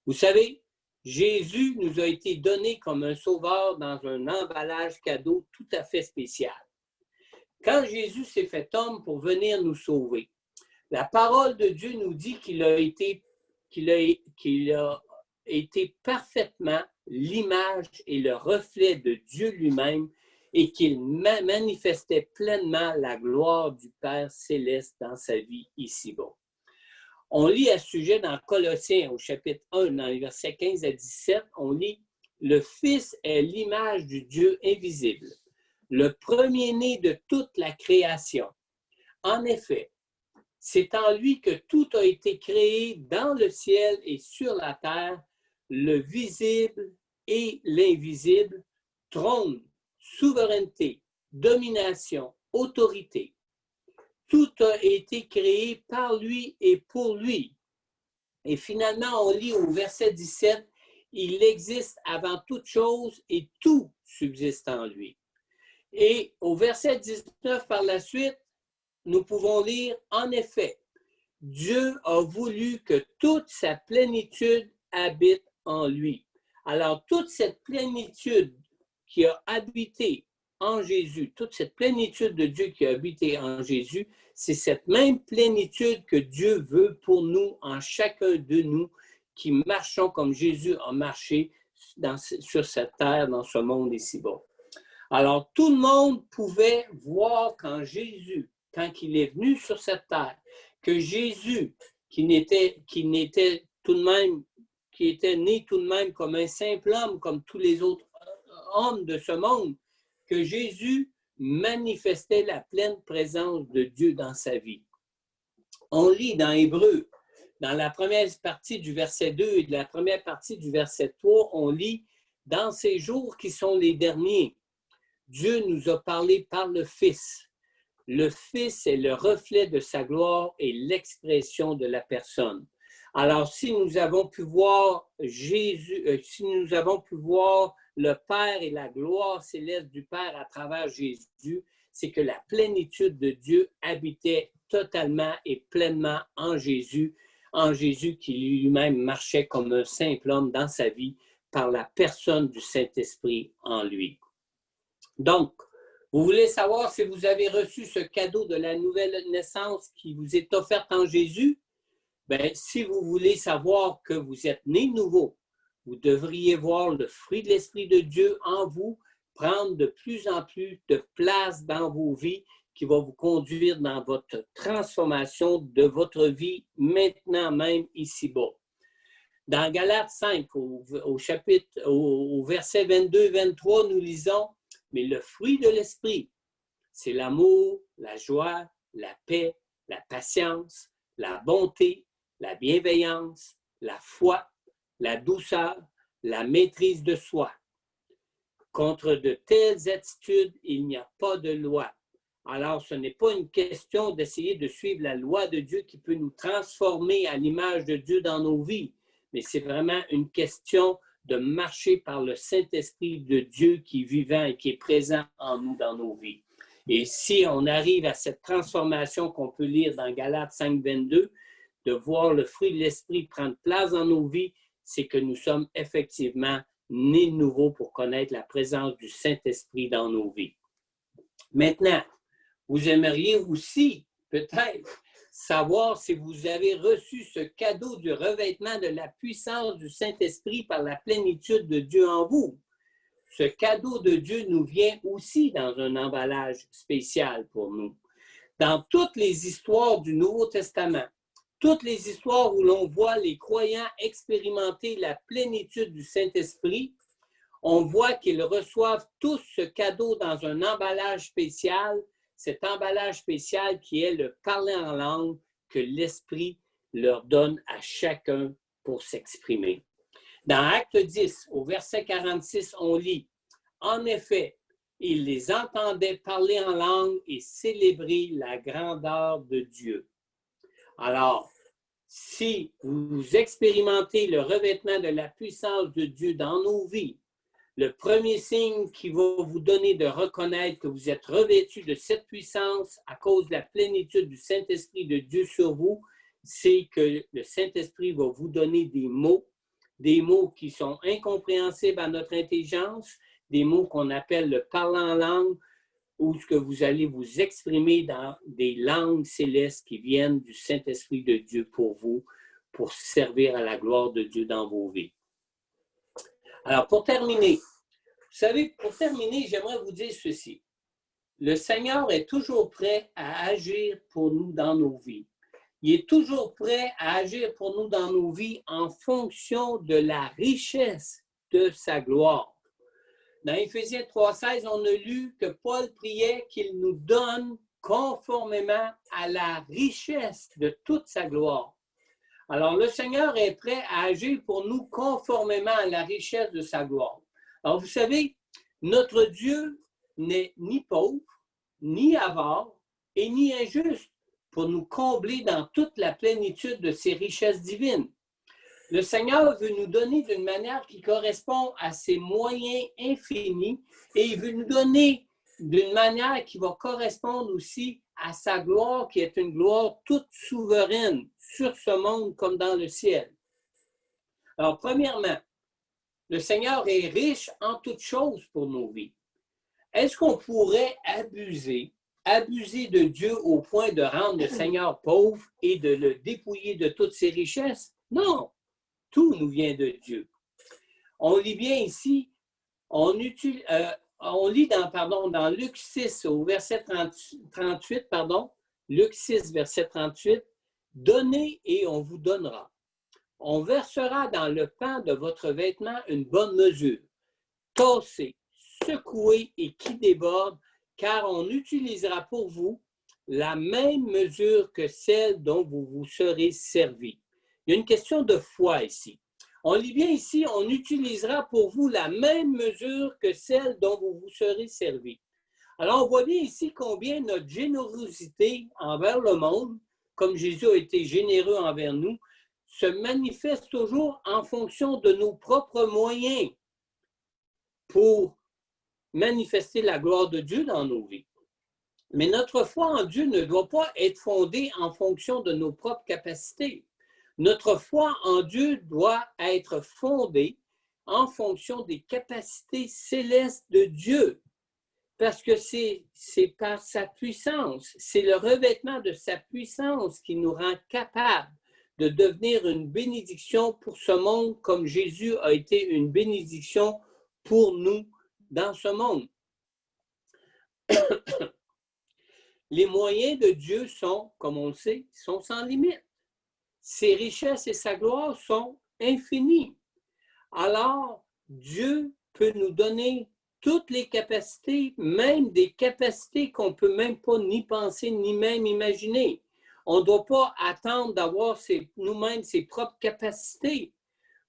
Speaker 2: Vous savez, Jésus nous a été donné comme un sauveur dans un emballage cadeau tout à fait spécial. Quand Jésus s'est fait homme pour venir nous sauver, la parole de Dieu nous dit qu'il a été parfaitement l'image et le reflet de Dieu lui-même et qu'il manifestait pleinement la gloire du Père céleste dans sa vie ici-bas. On lit à ce sujet dans Colossiens au chapitre 1, dans les versets 15 à 17, on lit « Le Fils est l'image du Dieu invisible, le premier-né de toute la création. En effet, c'est en lui que tout a été créé dans le ciel et sur la terre, le visible et l'invisible, trône, souveraineté, domination, autorité. Tout a été créé par lui et pour lui. » Et finalement, on lit au verset 17, « Il existe avant toute chose et tout subsiste en lui. » Et au verset 19 par la suite, nous pouvons lire, « En effet, Dieu a voulu que toute sa plénitude habite en lui. » Alors, toute cette plénitude qui a habité en Jésus, toute cette plénitude de Dieu qui a habité en Jésus, c'est cette même plénitude que Dieu veut pour nous, en chacun de nous, qui marchons comme Jésus a marché sur cette terre, dans ce monde ici-bas. Alors, tout le monde pouvait voir quand Jésus, quand il est venu sur cette terre, que Jésus, qui était tout de même, qui était né tout de même comme un simple homme, comme tous les autres hommes de ce monde, que Jésus manifestait la pleine présence de Dieu dans sa vie. On lit dans Hébreux, dans la première partie du verset 2 et de la première partie du verset 3, on lit « Dans ces jours qui sont les derniers, Dieu nous a parlé par le Fils. Le Fils est le reflet de sa gloire et l'expression de la personne. » Alors, si nous avons pu voir Jésus, si nous avons pu voir le Père et la gloire céleste du Père à travers Jésus, c'est que la plénitude de Dieu habitait totalement et pleinement en Jésus qui lui-même marchait comme un simple homme dans sa vie par la personne du Saint-Esprit en lui. Donc, vous voulez savoir si vous avez reçu ce cadeau de la nouvelle naissance qui vous est offerte en Jésus? Bien, si vous voulez savoir que vous êtes né nouveau, vous devriez voir le fruit de l'Esprit de Dieu en vous prendre de plus en plus de place dans vos vies qui va vous conduire dans votre transformation de votre vie maintenant même ici-bas. Dans Galates 5, au verset 22-23, nous lisons « Mais le fruit de l'Esprit, c'est l'amour, la joie, la paix, la patience, la bonté, la bienveillance, la foi, la douceur, la maîtrise de soi. Contre de telles attitudes, il n'y a pas de loi. » Alors, ce n'est pas une question d'essayer de suivre la loi de Dieu qui peut nous transformer à l'image de Dieu dans nos vies, mais c'est vraiment une question de marcher par le Saint-Esprit de Dieu qui est vivant et qui est présent en nous dans nos vies. Et si on arrive à cette transformation qu'on peut lire dans Galates 5, 22, de voir le fruit de l'Esprit prendre place dans nos vies, c'est que nous sommes effectivement nés de nouveau pour connaître la présence du Saint-Esprit dans nos vies. Maintenant, vous aimeriez aussi peut-être savoir si vous avez reçu ce cadeau du revêtement de la puissance du Saint-Esprit par la plénitude de Dieu en vous. Ce cadeau de Dieu nous vient aussi dans un emballage spécial pour nous. Dans toutes les histoires du Nouveau Testament, toutes les histoires où l'on voit les croyants expérimenter la plénitude du Saint-Esprit, on voit qu'ils reçoivent tous ce cadeau dans un emballage spécial, cet emballage spécial qui est le parler en langue que l'Esprit leur donne à chacun pour s'exprimer. Dans Acte 10, au verset 46, on lit « En effet, ils les entendaient parler en langue et célébrer la grandeur de Dieu. » Alors, si vous expérimentez le revêtement de la puissance de Dieu dans nos vies, le premier signe qui va vous donner de reconnaître que vous êtes revêtu de cette puissance à cause de la plénitude du Saint-Esprit de Dieu sur vous, c'est que le Saint-Esprit va vous donner des mots qui sont incompréhensibles à notre intelligence, des mots qu'on appelle le parler en langue, ou ce que vous allez vous exprimer dans des langues célestes qui viennent du Saint-Esprit de Dieu pour vous, pour servir à la gloire de Dieu dans vos vies. Alors, pour terminer, vous savez, j'aimerais vous dire ceci. Le Seigneur est toujours prêt à agir pour nous dans nos vies. Il est toujours prêt à agir pour nous dans nos vies en fonction de la richesse de sa gloire. Dans Éphésiens 3,16, on a lu que Paul priait qu'il nous donne conformément à la richesse de toute sa gloire. Alors, le Seigneur est prêt à agir pour nous conformément à la richesse de sa gloire. Alors, vous savez, notre Dieu n'est ni pauvre, ni avare et ni injuste pour nous combler dans toute la plénitude de ses richesses divines. Le Seigneur veut nous donner d'une manière qui correspond à ses moyens infinis et il veut nous donner d'une manière qui va correspondre aussi à sa gloire, qui est une gloire toute souveraine sur ce monde comme dans le ciel. Alors, premièrement, le Seigneur est riche en toutes choses pour nos vies. Est-ce qu'on pourrait abuser de Dieu au point de rendre le Seigneur pauvre et de le dépouiller de toutes ses richesses? Non! Tout nous vient de Dieu. On lit bien ici, on lit dans Luc 6 au verset 38, Luc 6, verset 38, Donnez et on vous donnera. On versera dans le pan de votre vêtement une bonne mesure, tassée, secouée et qui déborde, car on utilisera pour vous la même mesure que celle dont vous vous serez servi. Il y a une question de foi ici. On lit bien ici, on utilisera pour vous la même mesure que celle dont vous vous serez servi. Alors, on voit bien ici combien notre générosité envers le monde, comme Jésus a été généreux envers nous, se manifeste toujours en fonction de nos propres moyens pour manifester la gloire de Dieu dans nos vies. Mais notre foi en Dieu ne doit pas être fondée en fonction de nos propres capacités. Notre foi en Dieu doit être fondée en fonction des capacités célestes de Dieu. Parce que c'est par sa puissance, c'est le revêtement de sa puissance qui nous rend capables de devenir une bénédiction pour ce monde comme Jésus a été une bénédiction pour nous dans ce monde. Les moyens de Dieu sont, comme on le sait, sont sans limite. Ses richesses et sa gloire sont infinies. Alors, Dieu peut nous donner toutes les capacités, même des capacités qu'on ne peut même pas ni penser, ni même imaginer. On ne doit pas attendre d'avoir nous-mêmes ses propres capacités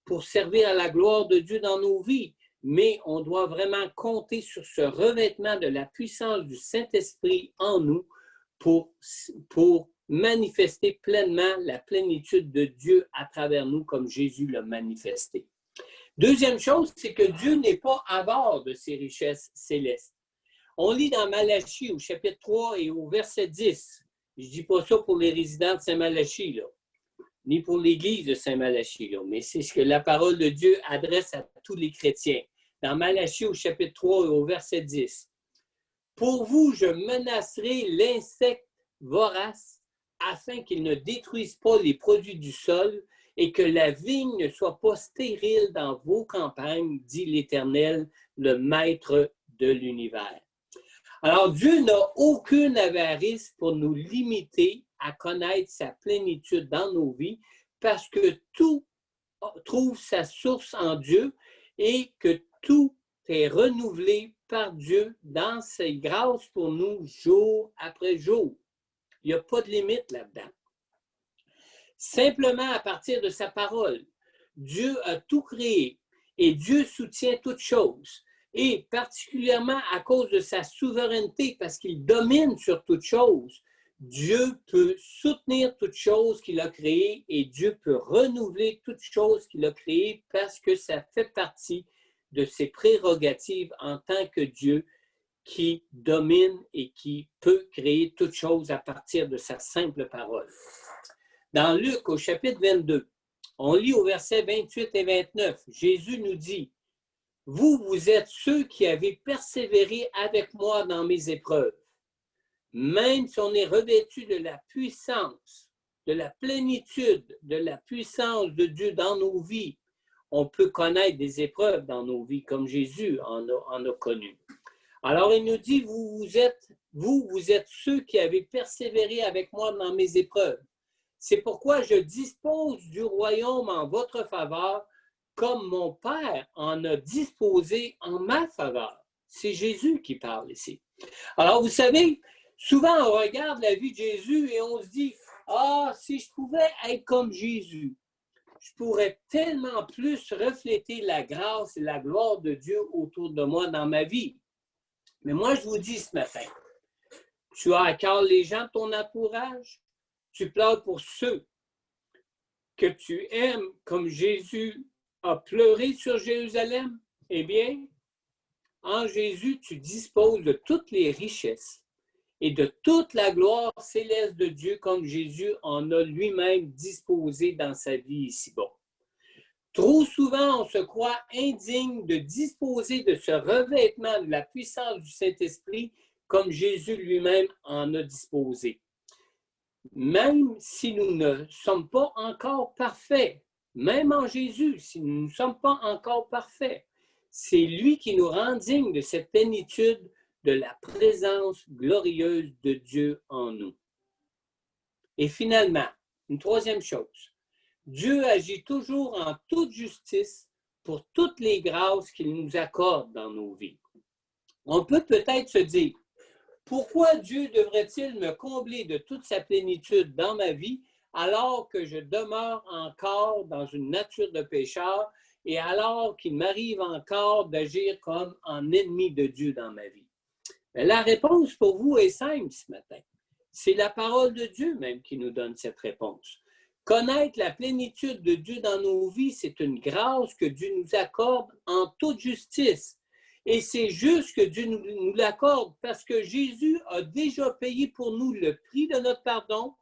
Speaker 2: pour servir à la gloire de Dieu dans nos vies, mais on doit vraiment compter sur ce revêtement de la puissance du Saint-Esprit en nous pour manifester pleinement la plénitude de Dieu à travers nous comme Jésus l'a manifesté. Deuxième chose, c'est que Dieu n'est pas avare de ses richesses célestes. On lit dans Malachie au chapitre 3 et au verset 10. Je ne dis pas ça pour les résidents de Saint-Malachie, là, ni pour l'Église de Saint-Malachie, là, mais c'est ce que la parole de Dieu adresse à tous les chrétiens. Dans Malachie au chapitre 3 et au verset 10. Pour vous, je menacerai l'insecte vorace afin qu'il ne détruise pas les produits du sol et que la vigne ne soit pas stérile dans vos campagnes, dit l'Éternel, le Maître de l'univers. Alors, Dieu n'a aucune avarice pour nous limiter à connaître sa plénitude dans nos vies parce que tout trouve sa source en Dieu et que tout est renouvelé par Dieu dans ses grâces pour nous jour après jour. Il n'y a pas de limite là-dedans. Simplement à partir de sa parole, Dieu a tout créé et Dieu soutient toutes choses. Et particulièrement à cause de sa souveraineté, parce qu'il domine sur toutes choses, Dieu peut soutenir toutes choses qu'il a créées et Dieu peut renouveler toutes choses qu'il a créées parce que ça fait partie de ses prérogatives en tant que Dieu qui domine et qui peut créer toutes choses à partir de sa simple parole. Dans Luc, au chapitre 22, on lit au verset 28 et 29, Jésus nous dit, « Vous êtes ceux qui avez persévéré avec moi dans mes épreuves. Même si on est revêtu de la puissance, de la plénitude, de la puissance de Dieu dans nos vies, on peut connaître des épreuves dans nos vies comme Jésus en a connu. Alors il nous dit, vous êtes ceux qui avez persévéré avec moi dans mes épreuves. C'est pourquoi je dispose du royaume en votre faveur, comme mon Père en a disposé en ma faveur. » C'est Jésus qui parle ici. Alors, vous savez, souvent on regarde la vie de Jésus et on se dit, « Ah, si je pouvais être comme Jésus, je pourrais tellement plus refléter la grâce et la gloire de Dieu autour de moi dans ma vie. » Mais moi, je vous dis ce matin, tu as à cœur les gens de ton entourage, tu pleures pour ceux que tu aimes comme Jésus a pleuré sur Jérusalem, eh bien, en Jésus, tu disposes de toutes les richesses et de toute la gloire céleste de Dieu comme Jésus en a lui-même disposé dans sa vie ici-bas. Trop souvent, on se croit indigne de disposer de ce revêtement de la puissance du Saint-Esprit comme Jésus lui-même en a disposé. Même si nous ne sommes pas encore parfaits, même en Jésus, si nous ne sommes pas encore parfaits, c'est lui qui nous rend dignes de cette plénitude de la présence glorieuse de Dieu en nous. Et finalement, Une troisième chose, Dieu agit toujours en toute justice pour toutes les grâces qu'il nous accorde dans nos vies. On peut peut-être se dire, pourquoi Dieu devrait-il me combler de toute sa plénitude dans ma vie alors que je demeure encore dans une nature de pécheur et alors qu'il m'arrive encore d'agir comme un ennemi de Dieu dans ma vie? La réponse pour vous est simple ce matin. C'est la parole de Dieu même qui nous donne cette réponse. Connaître la plénitude de Dieu dans nos vies, c'est une grâce que Dieu nous accorde en toute justice. Et c'est juste que Dieu nous l'accorde parce que Jésus a déjà payé pour nous le prix de notre pardon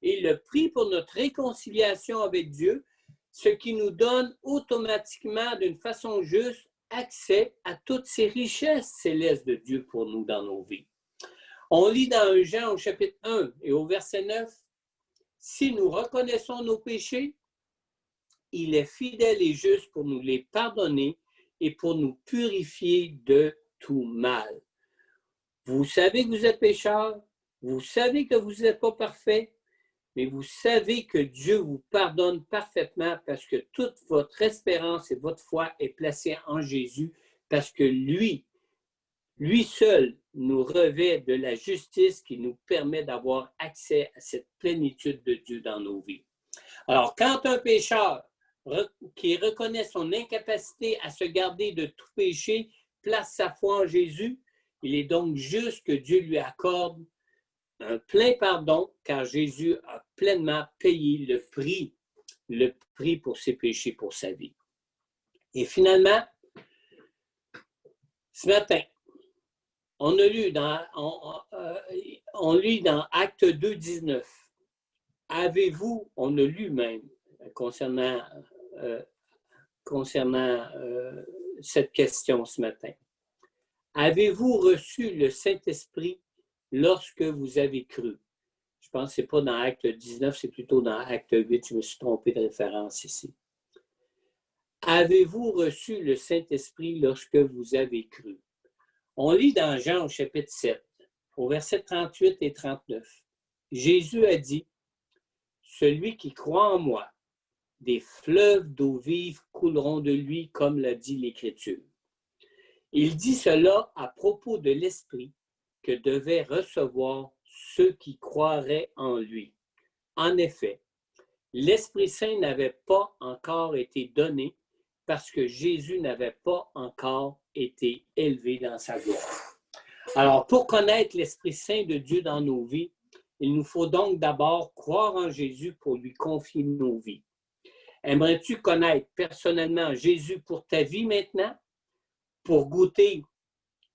Speaker 2: et le prix pour notre réconciliation avec Dieu, ce qui nous donne automatiquement, d'une façon juste, accès à toutes ces richesses célestes de Dieu pour nous dans nos vies. On lit dans 1 Jean au chapitre 1 et au verset 9, « Si nous reconnaissons nos péchés, il est fidèle et juste pour nous les pardonner et pour nous purifier de tout mal. » Vous savez que vous êtes pécheurs, vous savez que vous n'êtes pas parfait, mais vous savez que Dieu vous pardonne parfaitement parce que toute votre espérance et votre foi est placée en Jésus parce que lui seul nous revêt de la justice qui nous permet d'avoir accès à cette plénitude de Dieu dans nos vies. Alors, quand un pécheur qui reconnaît son incapacité à se garder de tout péché place sa foi en Jésus, il est donc juste que Dieu lui accorde un plein pardon, car Jésus a pleinement payé le prix pour ses péchés, pour sa vie. Et finalement, ce matin, on lit dans Actes 2, 19. Avez-vous, on a lu même concernant cette question ce matin. Avez-vous reçu le Saint-Esprit lorsque vous avez cru? Je pense que ce n'est pas dans Acte 19, c'est plutôt dans Acte 8. Je me suis trompé de référence ici. Avez-vous reçu le Saint-Esprit lorsque vous avez cru? On lit dans Jean au chapitre 7, au verset 38 et 39. Jésus a dit, « Celui qui croit en moi, des fleuves d'eau vive couleront de lui, comme l'a dit l'Écriture. » Il dit cela à propos de l'Esprit que devaient recevoir ceux qui croiraient en lui. En effet, l'Esprit Saint n'avait pas encore été donné parce que Jésus n'avait pas encore été élevé dans sa gloire. Alors, pour connaître l'Esprit Saint de Dieu dans nos vies, il nous faut donc d'abord croire en Jésus pour lui confier nos vies. Aimerais-tu connaître personnellement Jésus pour ta vie maintenant, pour goûter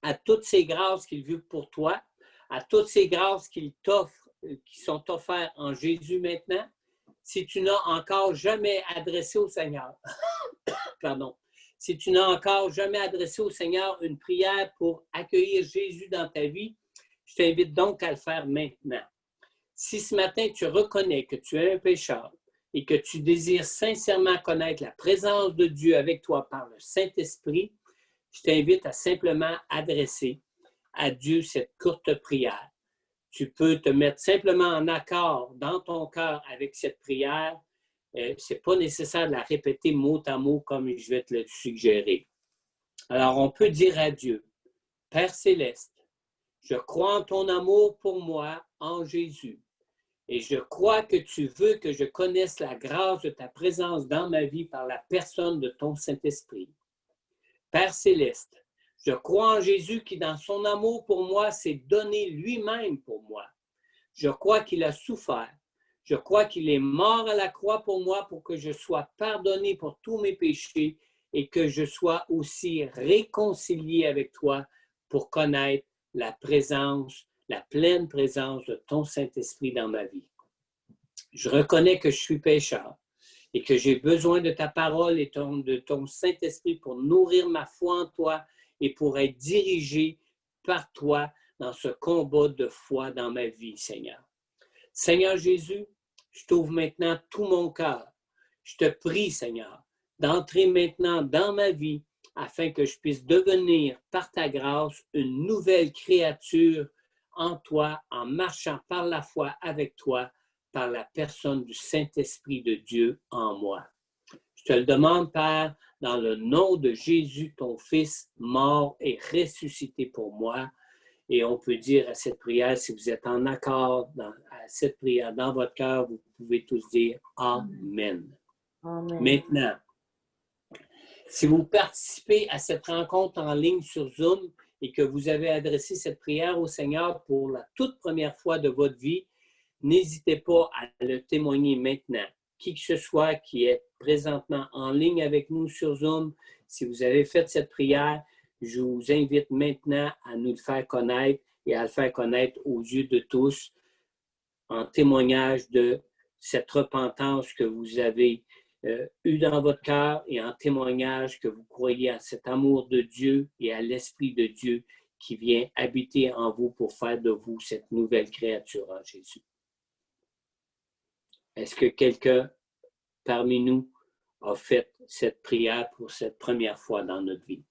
Speaker 2: à toutes ces grâces qu'il veut pour toi, à toutes ces grâces qu'il t'offre, qui sont offertes en Jésus maintenant? Si tu n'as encore jamais adressé au Seigneur, si tu n'as encore jamais adressé au Seigneur une prière pour accueillir Jésus dans ta vie, je t'invite donc à le faire maintenant. Si ce matin tu reconnais que tu es un pécheur et que tu désires sincèrement connaître la présence de Dieu avec toi par le Saint-Esprit, je t'invite à simplement adresser à Dieu cette courte prière. Tu peux te mettre simplement en accord dans ton cœur avec cette prière. Ce n'est pas nécessaire de la répéter mot à mot comme je vais te le suggérer. Alors, on peut dire à Dieu, « Père céleste, je crois en ton amour pour moi en Jésus et je crois que tu veux que je connaisse la grâce de ta présence dans ma vie par la personne de ton Saint-Esprit. Père céleste, je crois en Jésus qui, dans son amour pour moi, s'est donné lui-même pour moi. Je crois qu'il a souffert. Je crois qu'il est mort à la croix pour moi pour que je sois pardonné pour tous mes péchés et que je sois aussi réconcilié avec toi pour connaître la présence, la pleine présence de ton Saint-Esprit dans ma vie. Je reconnais que je suis pécheur et que j'ai besoin de ta parole et de ton Saint-Esprit pour nourrir ma foi en toi et pour être dirigé par toi dans ce combat de foi dans ma vie, Seigneur. Seigneur Jésus, je t'ouvre maintenant tout mon cœur. Je te prie, Seigneur, d'entrer maintenant dans ma vie afin que je puisse devenir, par ta grâce, une nouvelle créature en toi, en marchant par la foi avec toi, par la personne du Saint-Esprit de Dieu en moi. Je te le demande, Père, dans le nom de Jésus, ton Fils, mort et ressuscité pour moi. Et on peut dire à cette prière, si vous êtes en accord à cette prière dans votre cœur, vous pouvez tous dire Amen.
Speaker 1: Amen.
Speaker 2: Maintenant, si vous participez à cette rencontre en ligne sur Zoom et que vous avez adressé cette prière au Seigneur pour la toute première fois de votre vie, n'hésitez pas à le témoigner maintenant. Qui que ce soit qui est présentement en ligne avec nous sur Zoom, si vous avez fait cette prière, je vous invite maintenant à nous le faire connaître et à le faire connaître aux yeux de tous en témoignage de cette repentance que vous avez eue dans votre cœur et en témoignage que vous croyez à cet amour de Dieu et à l'Esprit de Dieu qui vient habiter en vous pour faire de vous cette nouvelle créature en Jésus. Est-ce que quelqu'un parmi nous a fait cette prière pour cette première fois dans notre vie?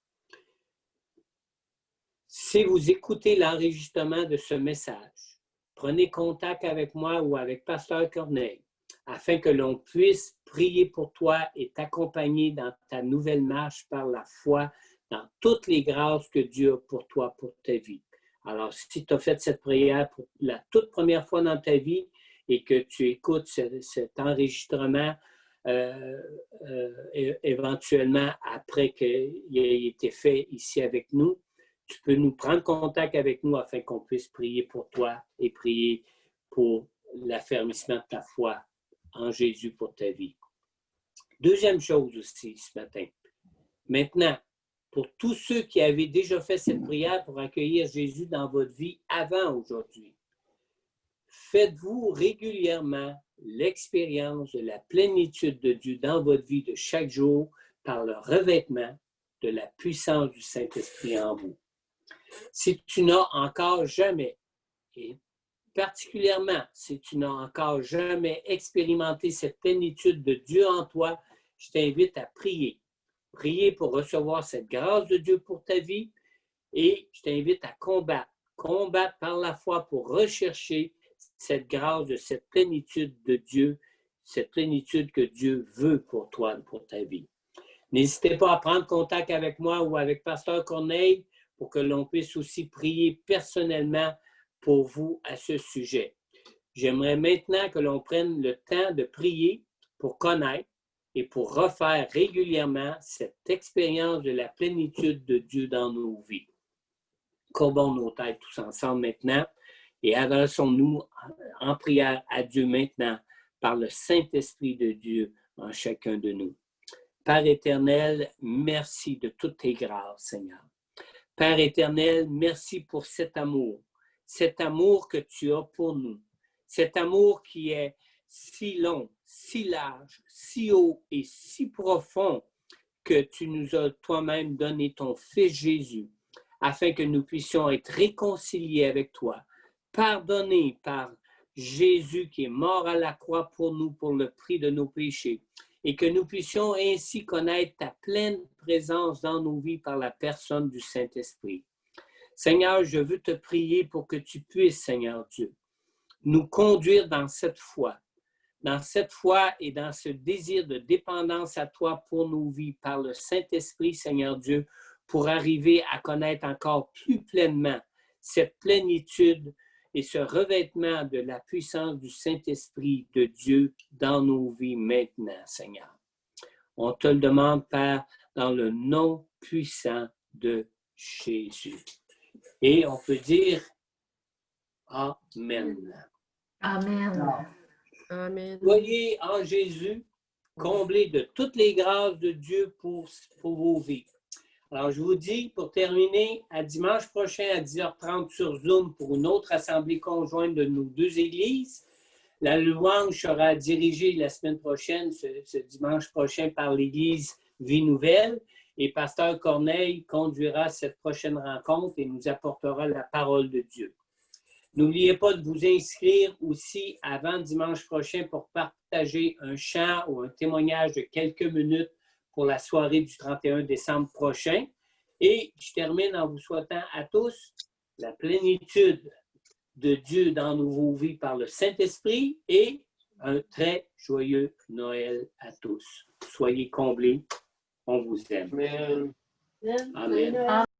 Speaker 2: Si vous écoutez l'enregistrement de ce message, prenez contact avec moi ou avec Pasteur Corneille afin que l'on puisse prier pour toi et t'accompagner dans ta nouvelle marche par la foi dans toutes les grâces que Dieu a pour toi, pour ta vie. Alors, si tu as fait cette prière pour la toute première fois dans ta vie et que tu écoutes cet enregistrement éventuellement après qu'il ait été fait ici avec nous, tu peux nous prendre contact avec nous afin qu'on puisse prier pour toi et prier pour l'affermissement de ta foi en Jésus pour ta vie. Deuxième chose aussi ce matin. Maintenant, pour tous ceux qui avaient déjà fait cette prière pour accueillir Jésus dans votre vie avant aujourd'hui, faites-vous régulièrement l'expérience de la plénitude de Dieu dans votre vie de chaque jour par le revêtement de la puissance du Saint-Esprit en vous. Si tu n'as encore jamais, et particulièrement si tu n'as encore jamais expérimenté cette plénitude de Dieu en toi, je t'invite à prier. Prier pour recevoir cette grâce de Dieu pour ta vie et je t'invite à combattre. Combattre par la foi pour rechercher cette grâce de cette plénitude de Dieu, cette plénitude que Dieu veut pour toi, pour ta vie. N'hésitez pas à prendre contact avec moi ou avec Pasteur Corneille pour que l'on puisse aussi prier personnellement pour vous à ce sujet. J'aimerais maintenant que l'on prenne le temps de prier pour connaître et pour refaire régulièrement cette expérience de la plénitude de Dieu dans nos vies. Courbons nos têtes tous ensemble maintenant et adressons-nous en prière à Dieu maintenant par le Saint-Esprit de Dieu en chacun de nous. Père éternel, merci de toutes tes grâces, Seigneur. Père éternel, merci pour cet amour que tu as pour nous, cet amour qui est si long, si large, si haut et si profond que tu nous as toi-même donné ton Fils Jésus, afin que nous puissions être réconciliés avec toi, pardonnés par Jésus qui est mort à la croix pour nous pour le prix de nos péchés, et que nous puissions ainsi connaître ta pleine présence dans nos vies par la personne du Saint-Esprit. Seigneur, je veux te prier pour que tu puisses, Seigneur Dieu, nous conduire dans cette foi et dans ce désir de dépendance à toi pour nos vies par le Saint-Esprit, Seigneur Dieu, pour arriver à connaître encore plus pleinement cette plénitude et ce revêtement de la puissance du Saint-Esprit de Dieu dans nos vies maintenant, Seigneur. On te le demande, Père, dans le nom puissant de Jésus. Et on peut dire Amen.
Speaker 1: Amen.
Speaker 3: Amen.
Speaker 2: Soyez en Jésus comblés de toutes les grâces de Dieu pour vos vies. Alors, je vous dis, pour terminer, à dimanche prochain à 10h30 sur Zoom pour une autre assemblée conjointe de nos deux églises. La louange sera dirigée la semaine prochaine, ce dimanche prochain, par l'Église Vie Nouvelle. Et Pasteur Corneille conduira cette prochaine rencontre et nous apportera la parole de Dieu. N'oubliez pas de vous inscrire aussi avant dimanche prochain pour partager un chant ou un témoignage de quelques minutes pour la soirée du 31 décembre prochain. Et je termine en vous souhaitant à tous la plénitude de Dieu dans vos vies par le Saint-Esprit et un très joyeux Noël à tous. Soyez comblés. On vous aime.
Speaker 3: Amen.
Speaker 2: Amen.